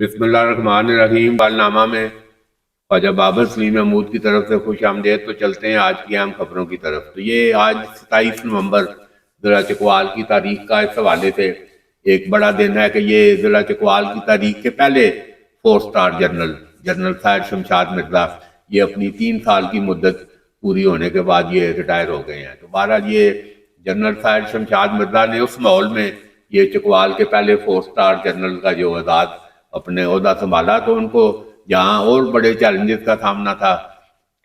بسم اللہ الرحمن الرحیم۔ بالنامہ میں خواجہ بابر سلیم محمود کی طرف سے خوش آمدید۔ تو چلتے ہیں آج کی اہم خبروں کی طرف۔ تو یہ آج 27 نومبر ضلع چکوال کی تاریخ کا اس حوالے سے ایک بڑا دن ہے کہ یہ ضلع چکوال کی تاریخ کے پہلے 4 سٹار جنرل سید شمشاد مرزا یہ اپنی 3 سال کی مدت پوری ہونے کے بعد یہ ریٹائر ہو گئے ہیں۔ تو بہرحال یہ جنرل سید شمشاد مرزا نے اس ماحول میں یہ چکوال کے پہلے 4 سٹار جنرل کا جو اعزاز اپنے عہدہ سنبھالا، تو ان کو جہاں اور بڑے چیلنجز کا سامنا تھا،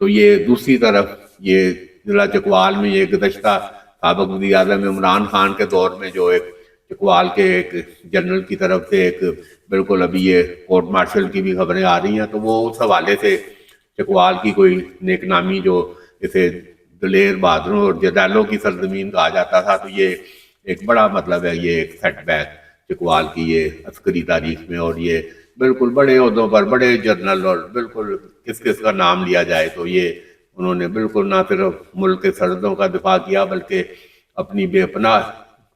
تو یہ دوسری طرف یہ ضلع چکوال میں یہ گزشتہ سابق وزیر اعظم عمران خان کے دور میں جو ایک چکوال کے ایک جنرل کی طرف سے ایک بالکل ابھی یہ کورٹ مارشل کی بھی خبریں آ رہی ہیں، تو وہ اس حوالے سے چکوال کی کوئی نیک نامی جو اسے دلیر بہادروں اور جدالوں کی سرزمین کہا جاتا تھا، تو یہ ایک بڑا مطلب ہے، یہ ایک سیٹ بیک چکوال کی یہ عسکری تاریخ میں۔ اور یہ بالکل بڑے عہدوں پر بڑے جنرل اور بالکل کس کا نام لیا جائے تو یہ انہوں نے بالکل نہ صرف ملک کے سرحدوں کا دفاع کیا بلکہ اپنی بے پناہ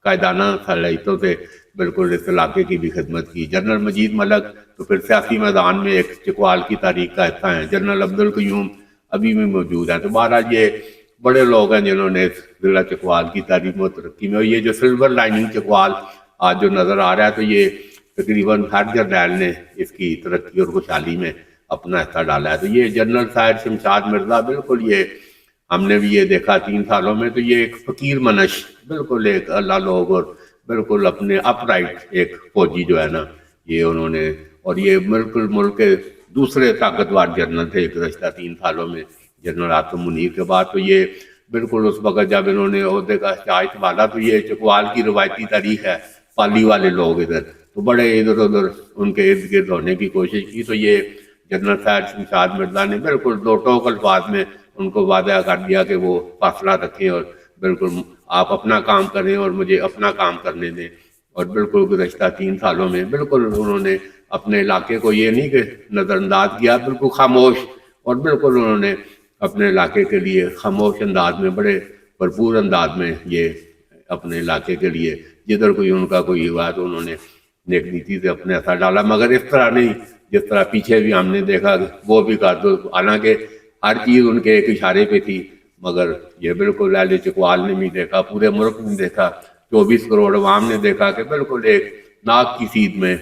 قائدانہ صلاحیتوں سے بالکل اس علاقے کی بھی خدمت کی۔ جنرل مجید ملک تو پھر سیاسی میدان میں ایک چکوال کی تاریخ کا حصہ ہیں۔ جنرل عبدالقیوم ابھی بھی موجود ہیں۔ تو بہرحال یہ بڑے لوگ ہیں جنہوں نے اس ضلع چکوال کی تاریخ میں ترقی میں، اور یہ جو سلور لائننگ چکوال آج جو نظر آ رہا ہے، تو یہ تقریباً ہر جرنیل نے اس کی ترقی اور خوشحالی میں اپنا حصہ ڈالا ہے۔ تو یہ جنرل سید شمشاد مرزا بالکل یہ ہم نے بھی یہ دیکھا 3 سالوں میں، تو یہ ایک فقیر منش بالکل ایک اللہ لوگ اور بالکل اپنے اپ رائٹ ایک فوجی جو ہے نا، یہ انہوں نے، اور یہ بالکل ملک کے دوسرے طاقتور جنرل تھے گزشتہ 3 سالوں میں جنرل عاصم منیر کے بعد۔ تو یہ بالکل اس وقت جب انہوں نے عہدے کا چارج سنبھالا، تو یہ چکوال کی روایتی تاریخ ہے، پالی والے لوگ ادھر تو بڑے ادھر ادھر ان کے ارد گرد ہونے کی کوشش کی۔ تو یہ جنرل سید شمشاد مرزا نے بالکل 2 ٹوک الفاظ میں ان کو وعدہ کر دیا کہ وہ فاصلہ رکھیں اور بالکل آپ اپنا کام کریں اور مجھے اپنا کام کرنے دیں۔ اور بالکل گزشتہ 3 سالوں میں بالکل انہوں نے اپنے علاقے کو یہ نہیں کہ نظر انداز کیا، بالکل خاموش، اور بالکل انہوں نے اپنے علاقے کے لیے خاموش انداز میں بڑے بھرپور انداز میں یہ اپنے علاقے کے لیے جدھر کوئی ان کا کوئی ہوا تو انہوں نے نیک نیتی سے اپنے اثر ڈالا، مگر اس طرح نہیں جس طرح پیچھے بھی ہم نے دیکھا وہ بھی کر دو، حالانکہ ہر چیز ان کے ایک اشارے پہ تھی، مگر یہ بالکل اہل چکوال نے بھی دیکھا، پورے ملک نے دیکھا، 24 کروڑ عوام نے دیکھا کہ بالکل ایک ناک کی سیدھ میں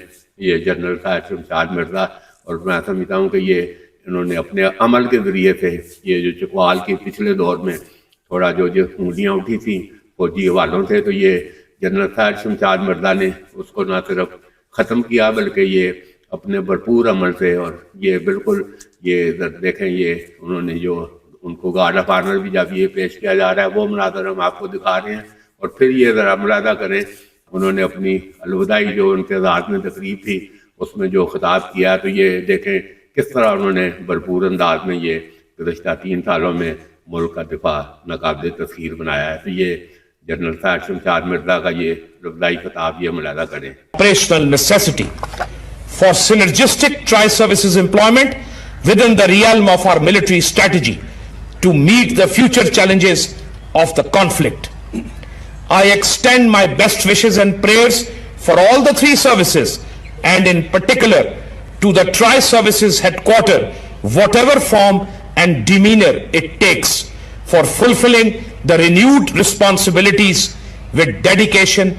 یہ جنرل سید شمشاد مرزا، اور میں سمجھتا ہوں کہ یہ انہوں نے اپنے عمل کے ذریعے سے یہ جو چکوال کے پچھلے دور میں تھوڑا جو انگلیاں اٹھی تھیں فوجی حوالوں سے، تو یہ جنرل سید شمشاد مرزا نے اس کو نہ صرف ختم کیا بلکہ یہ اپنے بھرپور عمل سے، اور یہ بالکل یہ دیکھیں یہ انہوں نے جو ان کو گارڈ آف آنر بھی جب یہ پیش کیا جا رہا ہے وہ مناظر ہم آپ کو دکھا رہے ہیں، اور پھر یہ ذرا ملاحظہ کریں انہوں نے اپنی الوداعی جو ان کے ذات میں تقریب تھی اس میں جو خطاب کیا، تو یہ دیکھیں کس طرح انہوں نے بھرپور انداز میں یہ گزشتہ 3 سالوں میں ملک کا دفاع ناقابل تسخیر بنایا ہے۔ تو یہ جنرل سید شمشاد مرزا کا یہ ربائی خطاب یہ ملاحظہ کریں۔ Operational necessity for synergistic tri-services employment within the realm of our military strategy to meet the future challenges of the conflict. I extend my best wishes and prayers for all the 3 services, and in particular to the tri-services headquarter, whatever form and demeanor it takes, for fulfilling the renewed responsibilities with dedication